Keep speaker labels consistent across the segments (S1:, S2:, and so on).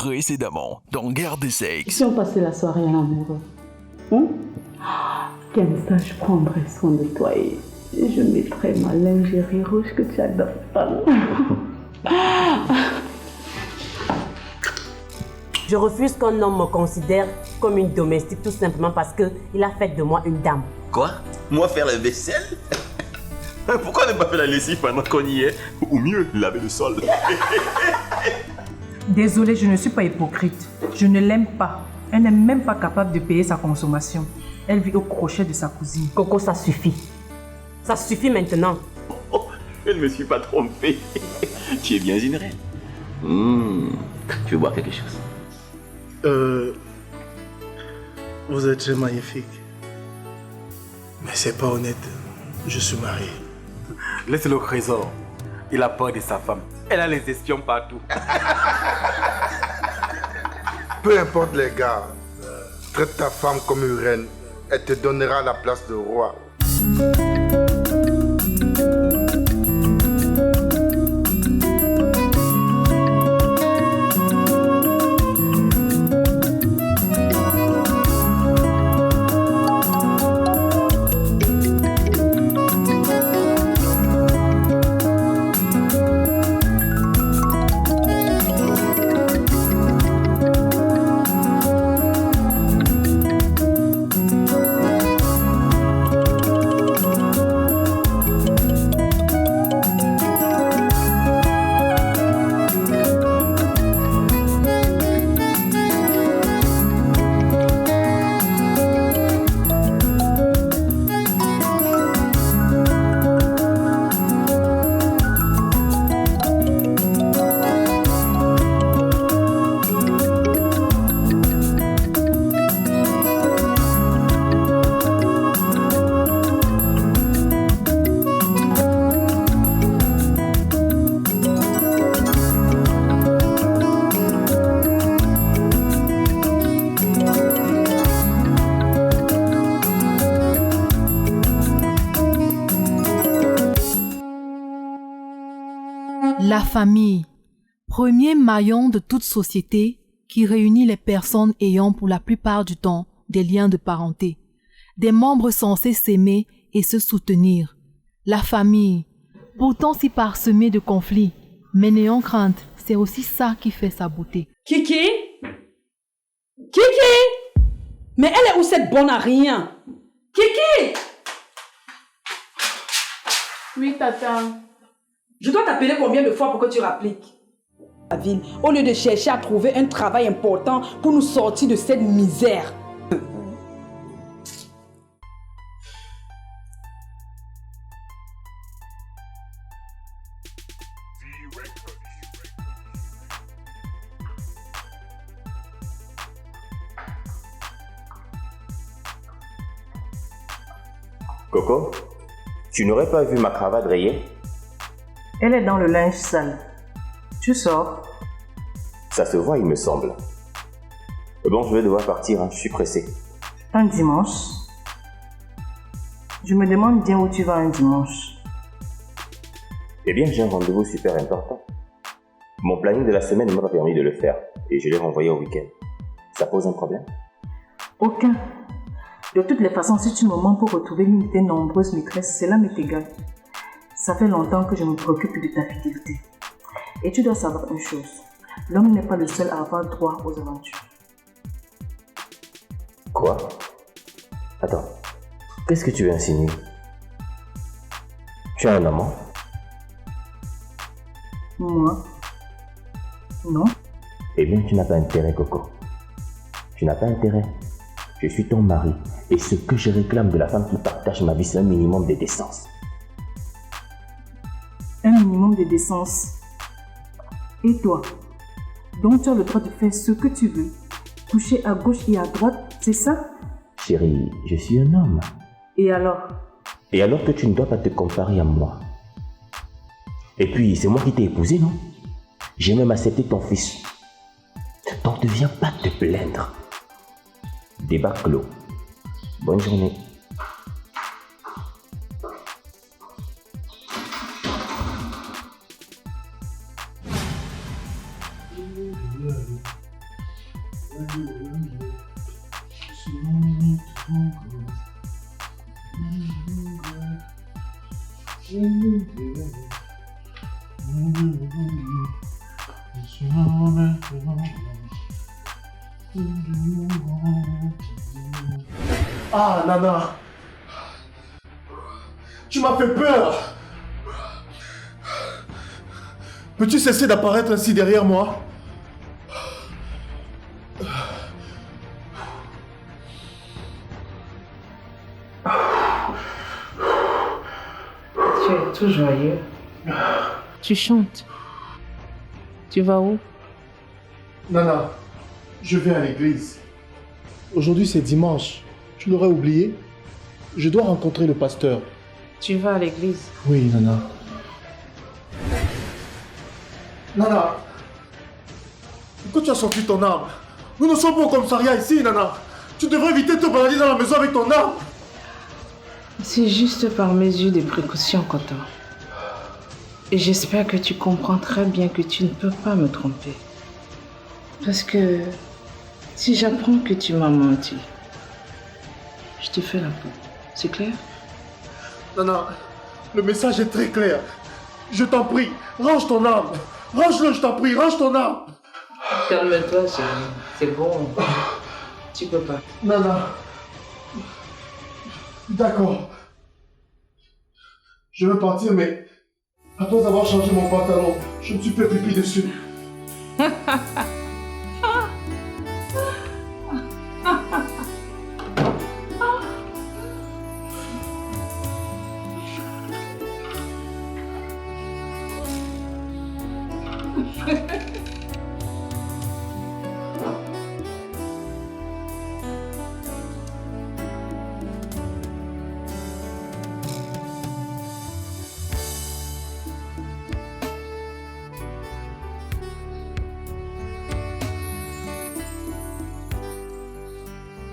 S1: Précédemment, dans Guerre des Sexes.
S2: Si on passait la soirée en amoureux, comme ça je prendrai soin de toi et je mettrai ma lingerie rouge que tu adores.
S3: Je refuse qu'un homme me considère comme une domestique tout simplement parce qu'il a fait de moi une dame.
S4: Quoi? Moi faire la vaisselle? Pourquoi ne pas faire la lessive pendant qu'on y est? Ou mieux, laver le sol.
S5: Désolée, je ne suis pas hypocrite. Je ne l'aime pas. Elle n'est même pas capable de payer sa consommation. Elle vit au crochet de sa cousine.
S3: Coco, ça suffit. Ça suffit maintenant.
S4: Oh, je ne me suis pas trompé. Tu es bien une reine. Tu veux boire quelque chose?
S6: Vous êtes très magnifique. Mais c'est pas honnête. Je suis marié.
S7: Laisse-le trésor. Il a peur de sa femme. Elle a les espions partout.
S6: Peu importe les gars, traite ta femme comme une reine. Elle te donnera la place de roi.
S8: La famille, premier maillon de toute société qui réunit les personnes ayant pour la plupart du temps des liens de parenté, des membres censés s'aimer et se soutenir. La famille, pourtant si parsemée de conflits, mais n'ayant crainte, c'est aussi ça qui fait sa beauté.
S2: Kiki? Kiki? Mais elle est où cette bonne à rien? Kiki?
S5: Oui, tata.
S2: Je dois t'appeler combien de fois pour que tu rappliques? La ville, au lieu de chercher à trouver un travail important pour nous sortir de cette misère.
S4: Coco, tu n'aurais pas vu ma cravate rayée?
S5: Elle est dans le linge sale. Tu sors?
S4: Ça se voit, il me semble. Bon, je vais devoir partir, je suis pressé.
S5: Un dimanche? Je me demande bien où tu vas un dimanche.
S4: Eh bien, j'ai un rendez-vous super important. Mon planning de la semaine ne m'a pas permis de le faire et je l'ai renvoyé au week-end. Ça pose un problème?
S5: Aucun. De toutes les façons, si tu me mens pour retrouver l'une de tes nombreuses maîtresses, cela m'est égal. Ça fait longtemps que je me préoccupe de ta fidélité. Et tu dois savoir une chose. L'homme n'est pas le seul à avoir droit aux aventures.
S4: Quoi? Attends. Qu'est-ce que tu veux insinuer? Tu as un amant?
S5: Moi? Non.
S4: Eh bien, tu n'as pas intérêt, Coco. Tu n'as pas intérêt. Je suis ton mari. Et ce que je réclame de la femme qui partage ma vie, c'est un minimum de décence.
S5: Un minimum de décence. Et toi? Donc tu as le droit de faire ce que tu veux. Coucher à gauche et à droite, c'est ça?
S4: Chérie, je suis un homme.
S5: Et alors?
S4: Et alors que tu ne dois pas te comparer à moi. Et puis, c'est moi qui t'ai épousé, non? J'ai même accepté ton fils. Donc ne viens pas te plaindre. Débat clos. Bonne journée.
S9: Ah, Nana. Tu m'as fait peur. Peux-tu cesser d'apparaître ainsi derrière moi?
S5: Tu es tout joyeux. Tu chantes. Tu vas où?
S9: Nana, je vais à l'église. Aujourd'hui c'est dimanche. Tu l'aurais oublié? Je dois rencontrer le pasteur.
S5: Tu vas à l'église.
S9: Oui, Nana. Nana, pourquoi tu as sorti ton arme? Nous ne sommes pas au commissariat ici, Nana. Tu devrais éviter de te balader dans la maison avec ton arme.
S5: C'est juste par mesure de précaution, Koto. Et j'espère que tu comprends très bien que tu ne peux pas me tromper. Parce que si j'apprends que tu m'as menti, je te fais la peau. C'est clair?
S9: Nana, le message est très clair. Je t'en prie, range ton arme. Range-le, je t'en prie, range ton arme.
S5: Calme-toi, chérie. C'est bon. Tu peux pas.
S9: Nana. D'accord. Je veux partir, mais après avoir changé mon pantalon, je me suis fait pipi dessus.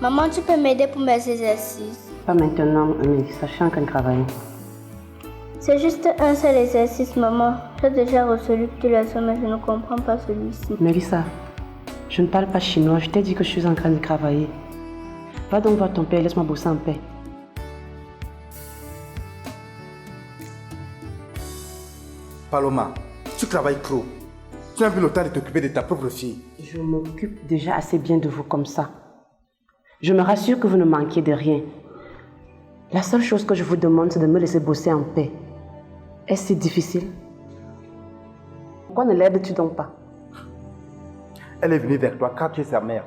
S10: Maman, tu peux m'aider pour mes exercices?
S3: Pas maintenant, mais sachant qu'elle travaille.
S10: C'est juste un seul exercice, maman. J'ai déjà résolu toutes les leçons, mais je ne comprends pas celui-ci.
S3: Mélissa, je ne parle pas chinois. Je t'ai dit que je suis en train de travailler. Va donc voir ton père, laisse-moi bosser en paix.
S7: Paloma, tu travailles trop. Tu as vu le temps de t'occuper de ta propre fille.
S3: Je m'occupe déjà assez bien de vous comme ça. Je me rassure que vous ne manquiez de rien. La seule chose que je vous demande, c'est de me laisser bosser en paix. Est-ce si difficile? Pourquoi ne l'aides-tu donc pas?
S7: Elle est venue vers toi car tu es sa mère.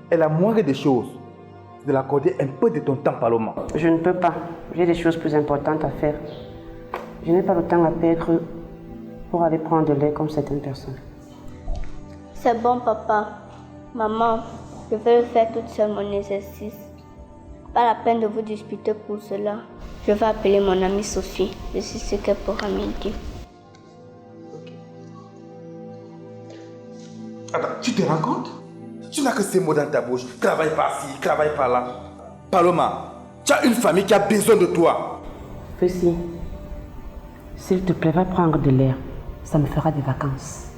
S7: Elle a moindre des choses. C'est de l'accorder un peu de ton temps, Paloma.
S3: Je ne peux pas. J'ai des choses plus importantes à faire. Je n'ai pas le temps à perdre pour aller prendre de lait comme certaines personnes.
S10: C'est bon, papa. Maman, je vais le faire toute seule, mon exercice. Pas la peine de vous disputer pour cela. Je vais appeler mon amie Sophie. Je sais ce qu'elle pourra me dire.
S7: Attends, tu te rends compte? Tu n'as que ces mots dans ta bouche. Travaille par-ci, travaille par-là. Paloma, tu as une famille qui a besoin de toi.
S3: Fessy, s'il te plaît, va prendre de l'air. Ça me fera des vacances.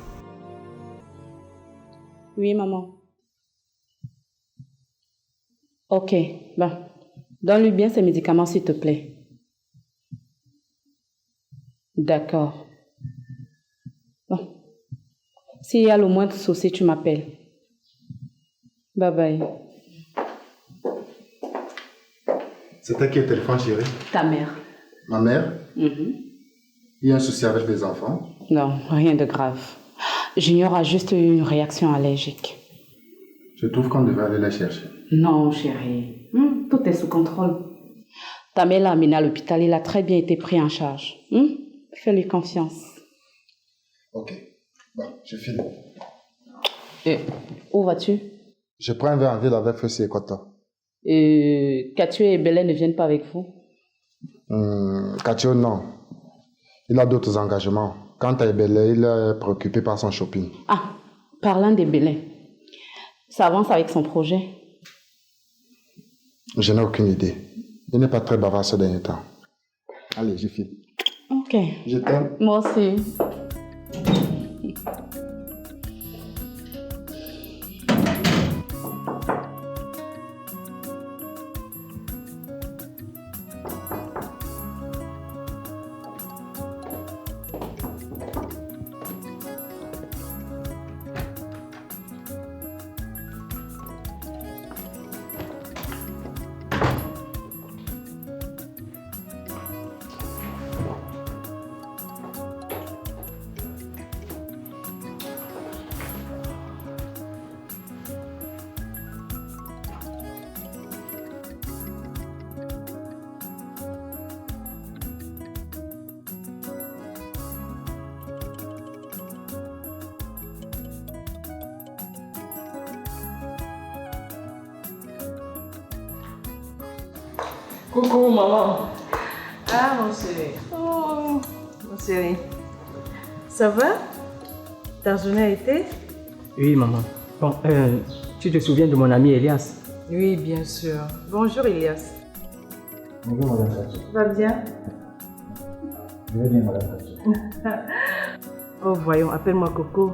S5: Oui, maman. Ok, bon. Donne-lui bien ses médicaments, s'il te plaît. D'accord. Bon. S'il y a le moindre souci, tu m'appelles. Bye bye.
S6: C'est à qui le téléphone, chérie?
S5: Ta mère.
S6: Ma mère?
S5: Mhm.
S6: Il y a un souci avec les enfants?
S5: Non, rien de grave. Junior a juste eu une réaction allergique.
S6: Je trouve qu'on devait aller la chercher.
S5: Non, chérie. Tout est sous contrôle. Ta mère l'a amené à l'hôpital. Il a très bien été pris en charge. Fais-lui confiance.
S6: Ok. Bon, je file.
S5: Et où vas-tu?
S6: Je prends un verre en ville avec Fessy et Koto.
S5: Katio et Belen ne viennent pas avec vous?
S6: Katio, non. Il a d'autres engagements. Quant à Ebele, il est préoccupé par son shopping.
S5: Ah, parlant des Belen, ça avance avec son projet?
S6: Je n'ai aucune idée. Il n'est pas très bavard ce dernier temps. Allez, je file.
S5: Ok.
S6: Je t'aime.
S5: Moi aussi. Coucou maman. Ah mon chéri. Oh, mon chéri. Ça va? Ta journée a été?
S11: Oui, maman. Bon, tu te souviens de mon ami Elias?
S5: Oui, bien sûr. Bonjour Elias.
S12: Bonjour Madame Fatou.
S5: Tu vas bien?
S12: Je vais bien Madame Fatou.
S5: Oh voyons, appelle-moi Coco.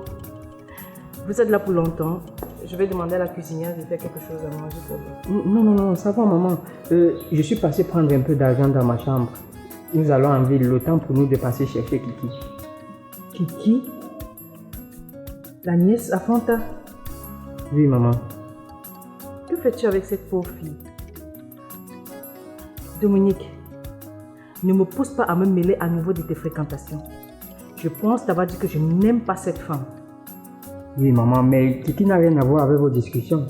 S5: Vous êtes là pour longtemps. Je vais demander à la cuisinière de faire quelque chose à manger pour vous.
S11: Non, ça va maman. Je suis passé prendre un peu d'argent dans ma chambre. Nous allons en ville, le temps pour nous de passer chercher Kiki.
S5: Kiki? La nièce à Fanta?
S11: Oui maman.
S5: Que fais-tu avec cette pauvre fille? Dominique, ne me pousse pas à me mêler à nouveau de tes fréquentations. Je pense t'avoir dit que je n'aime pas cette femme.
S11: Oui maman, mais Kiki n'a rien à voir avec vos discussions.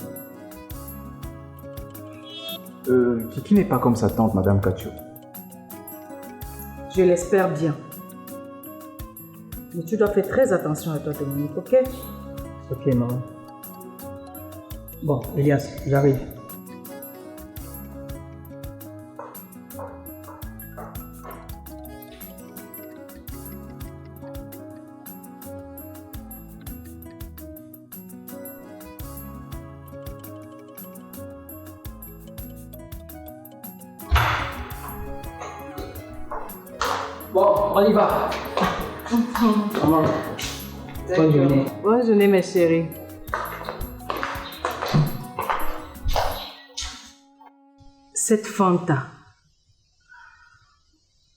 S12: Kiki n'est pas comme sa tante, Madame Kacho.
S5: Je l'espère bien. Mais tu dois faire très attention à toi, Dominique, ok?
S11: Ok maman. Bon, Elias, j'arrive. Bon, on y va. Maman, bonne journée.
S5: Bonne journée, mes chéris. Cette Fanta,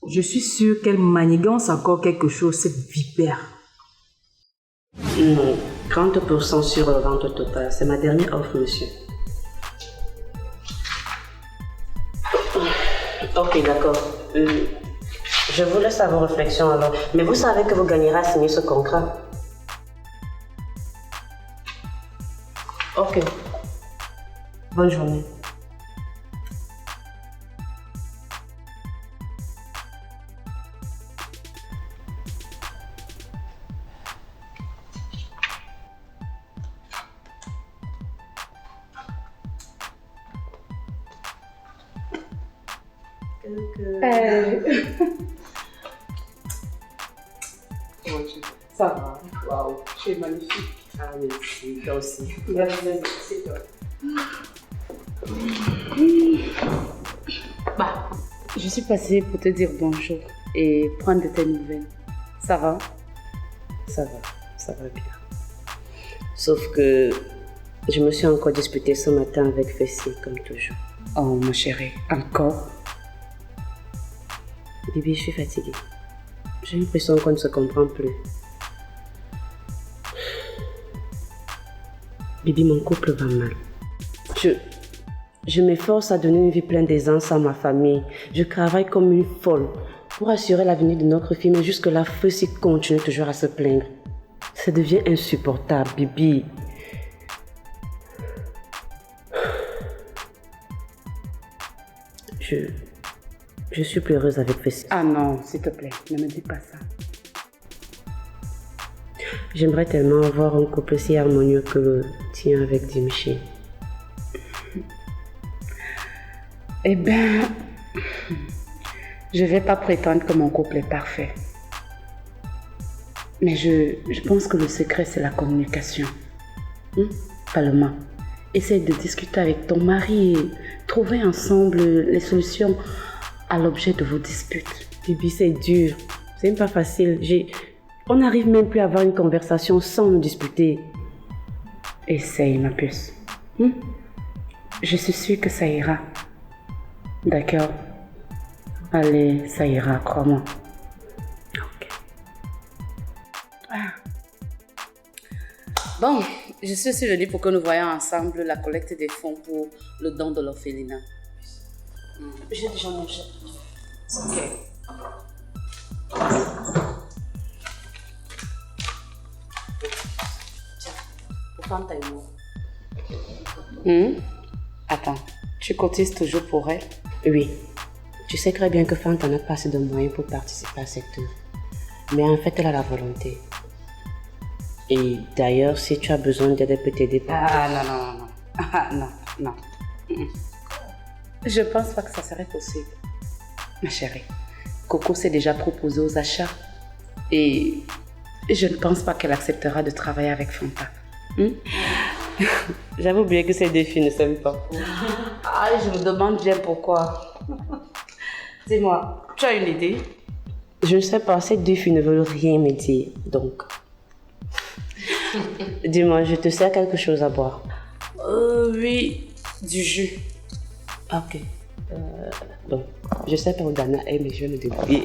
S5: je suis sûre qu'elle manigance encore quelque chose, cette vipère.
S3: Non, 30% sur la vente totale. C'est ma dernière offre, monsieur. Ok, d'accord. Je vous laisse à vos réflexions alors. Mais vous savez que vous gagnerez à signer ce contrat. Ok. Bonne journée.
S5: Ça va.
S3: Waouh, tu es magnifique. Ah merci, toi aussi. Merci toi. Bah, je suis passée pour te dire bonjour et prendre de tes nouvelles. Ça va? Ça va bien. Sauf que je me suis encore disputée ce matin avec Fessie, comme toujours. Oh ma chérie, encore? Bibi, je suis fatiguée. J'ai l'impression qu'on ne se comprend plus. Bibi, mon couple va mal. Je m'efforce à donner une vie pleine d'aisance à ma famille. Je travaille comme une folle pour assurer l'avenir de notre fille, mais jusque-là, Fessie continue toujours à se plaindre. Ça devient insupportable, Bibi. Je suis pleureuse avec Fessie. Ah non, s'il te plaît, ne me dis pas ça. J'aimerais tellement avoir un couple si harmonieux que le tien avec Dimchi. Eh bien, je ne vais pas prétendre que mon couple est parfait. Mais je pense que le secret, c'est la communication. Paloma, essaye de discuter avec ton mari et trouver ensemble les solutions à l'objet de vos disputes. Bibi, c'est dur. C'est même pas facile. On n'arrive même plus à avoir une conversation sans nous disputer. Essaye, ma puce. Je suis sûre que ça ira. D'accord. Allez, ça ira, crois-moi. Ok. Bon, je suis sur le lit pour que nous voyions ensemble la collecte des fonds pour le don de l'orphelinat. J'ai déjà mangé. Ok. Tiens, pour prendre ta humour. Attends, tu cotises toujours pour elle? Oui. Tu sais très bien que Fanta n'a pas assez de moyens pour participer à cette œuvre. Mais en fait, elle a la volonté. Et d'ailleurs, si tu as besoin d'aide, elle peut t'aider. Non. Non. Je pense pas que ça serait possible. Ma chérie, Coco s'est déjà proposée aux achats. Et je ne pense pas qu'elle acceptera de travailler avec Fanta. J'avais oublié que ces deux filles ne s'aiment pas. Je me demande bien pourquoi. Dis-moi, tu as une idée? Je ne sais pas, ces deux filles ne veulent rien me dire, donc... Dis-moi, je te sers quelque chose à boire. Oui, du jus. Ok. Bon, je sais pas où Dana est, mais je vais me débrouiller.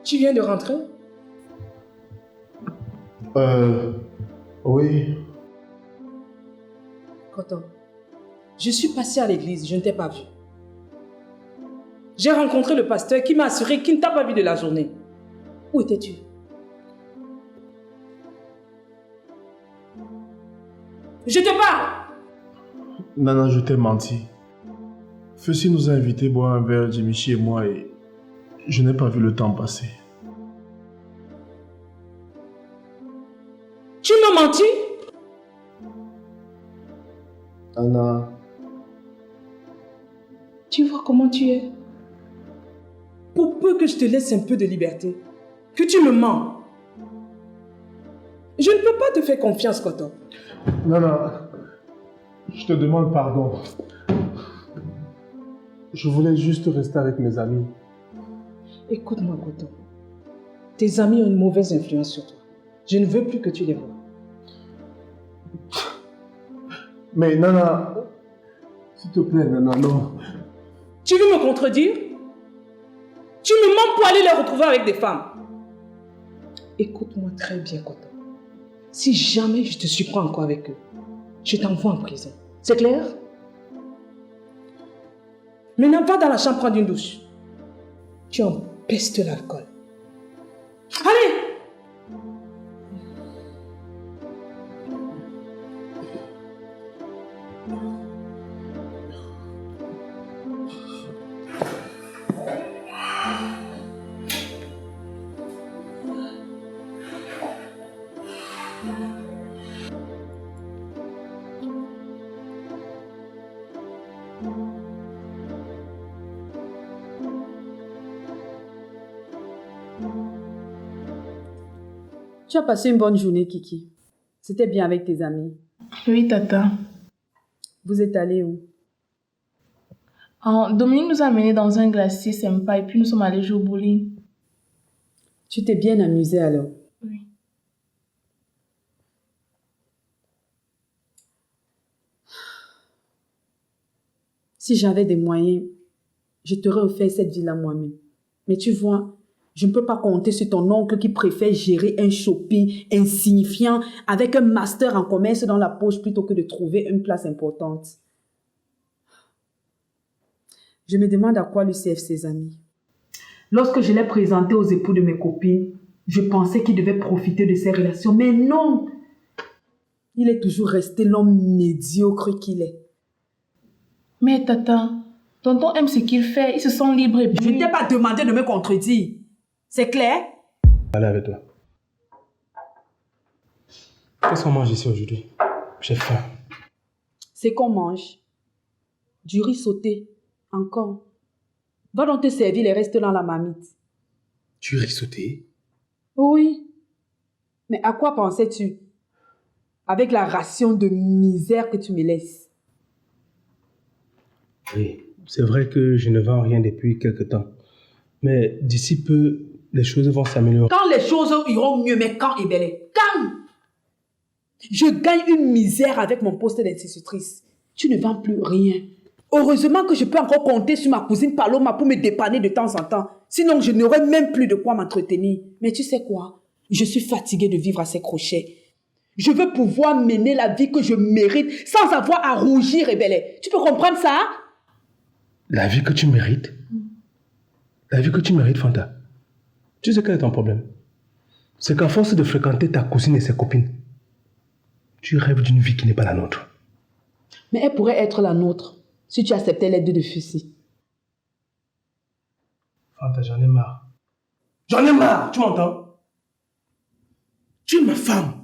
S2: Tu viens de rentrer?
S9: Oui.
S2: Coton, je suis passée à l'église, je ne t'ai pas vu. J'ai rencontré le pasteur qui m'a assuré qu'il ne t'a pas vu de la journée. Où étais-tu? Je te parle!
S9: Nana, je t'ai menti. Fessi nous a invités boire un verre, Jimichi et moi, et je n'ai pas vu le temps passer.
S2: Tu m'as menti?
S9: Anna.
S2: Tu vois comment tu es? Pour peu que je te laisse un peu de liberté, que tu me mens. Je ne peux pas te faire confiance, Coton.
S9: Nana, je te demande pardon. Je voulais juste rester avec mes amis.
S2: Écoute-moi, Coton. Tes amis ont une mauvaise influence sur toi. Je ne veux plus que tu les vois.
S9: Mais Nana, s'il te plaît, Nana, non.
S2: Tu veux me contredire? Tu me mens pour aller les retrouver avec des femmes. Écoute-moi très bien, Coton. Si jamais je te surprends encore avec eux, je t'envoie en prison. C'est clair? Maintenant, va dans la chambre prendre une douche. Tu empestes l'alcool. Allez!
S13: Tu as passé une bonne journée, Kiki. C'était bien avec tes amis.
S14: Oui, Tata.
S13: Vous êtes allés où?
S14: Dominique nous a menés dans un glacier sympa et puis nous sommes allés jouer au bowling.
S13: Tu t'es bien amusée alors?
S14: Oui.
S13: Si j'avais des moyens, je t'aurais offert cette ville-là moi-même. Mais tu vois, je ne peux pas compter sur ton oncle qui préfère gérer un shopping insignifiant avec un master en commerce dans la poche plutôt que de trouver une place importante. Je me demande à quoi lui servent ses amis.
S2: Lorsque je l'ai présenté aux époux de mes copines,
S13: Je pensais qu'il devait profiter de ses relations, mais non. Il est toujours resté l'homme médiocre qu'il est.
S14: Mais tata, tonton aime ce qu'il fait, il se sent libre et
S13: Je ne t'ai pas demandé de me contredire. C'est clair?
S15: Allez avec toi. Qu'est-ce qu'on mange ici aujourd'hui? J'ai faim.
S13: C'est qu'on mange. Du riz sauté. Encore. Va donc te servir les restes dans la marmite.
S15: Du riz sauté?
S13: Oui. Mais à quoi pensais-tu? Avec la ration de misère que tu me laisses.
S15: Oui, c'est vrai que je ne vends rien depuis quelque temps. Mais d'ici peu, les choses vont s'améliorer.
S13: Quand les choses iront mieux, mais quand, Ebele? Quand? Je gagne une misère avec mon poste d'institutrice. Tu ne vends plus rien. Heureusement que je peux encore compter sur ma cousine Paloma pour me dépanner de temps en temps. Sinon, je n'aurais même plus de quoi m'entretenir. Mais tu sais quoi? Je suis fatiguée de vivre à ces crochets. Je veux pouvoir mener la vie que je mérite sans avoir à rougir, Ebele. Tu peux comprendre ça?
S15: La vie que tu mérites? La vie que tu mérites, Fanta. Tu sais quel est ton problème? C'est qu'à force de fréquenter ta cousine et ses copines, tu rêves d'une vie qui n'est pas la nôtre.
S13: Mais elle pourrait être la nôtre si tu acceptais l'aide de Fussy.
S15: Fanta, j'en ai marre. J'en ai marre, tu m'entends? Tu es ma femme.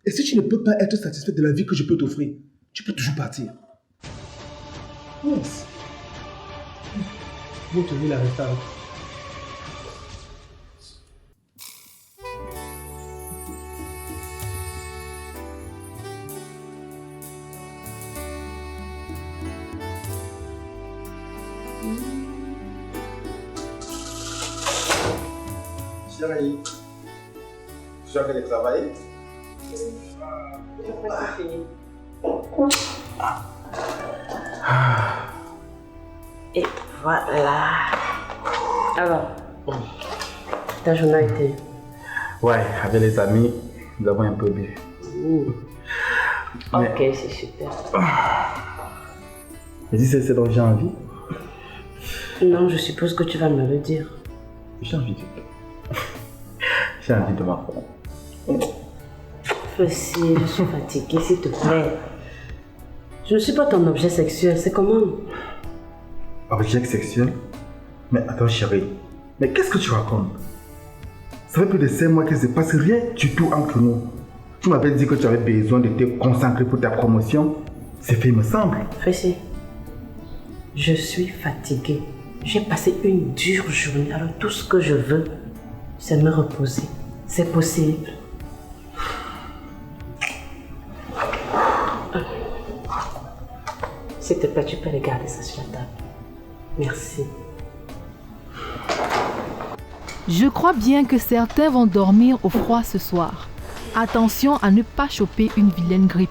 S15: Et si tu ne peux pas être satisfait de la vie que je peux t'offrir, tu peux toujours partir. Yes. Vous tenez la restaurant.
S7: Chérie, tu as fait le travail?
S3: Et voilà. Alors, ta journée a été?
S7: Ouais, avec les amis, nous avons un peu bu.
S3: Ok, c'est super.
S7: Mais si c'est ce dont j'ai envie?
S3: Non, je suppose que tu vas me le dire.
S7: J'ai envie de... J'ai envie de ma femme.
S3: Fussy, je suis fatiguée, s'il te plaît. Je ne suis pas ton objet sexuel, c'est comment?
S7: Objet sexuel? Mais attends chérie, mais qu'est-ce que tu racontes? Ça fait plus de 5 mois qu'il ne se passe rien du tout entre nous. Tu m'avais dit que tu avais besoin de te concentrer pour ta promotion. C'est fait, il me semble.
S3: Fussy, je suis fatiguée. J'ai passé une dure journée, alors tout ce que je veux, c'est me reposer. C'est possible. S'il te plaît, tu peux regarder ça sur la table. Merci.
S8: Je crois bien que certains vont dormir au froid ce soir. Attention à ne pas choper une vilaine grippe.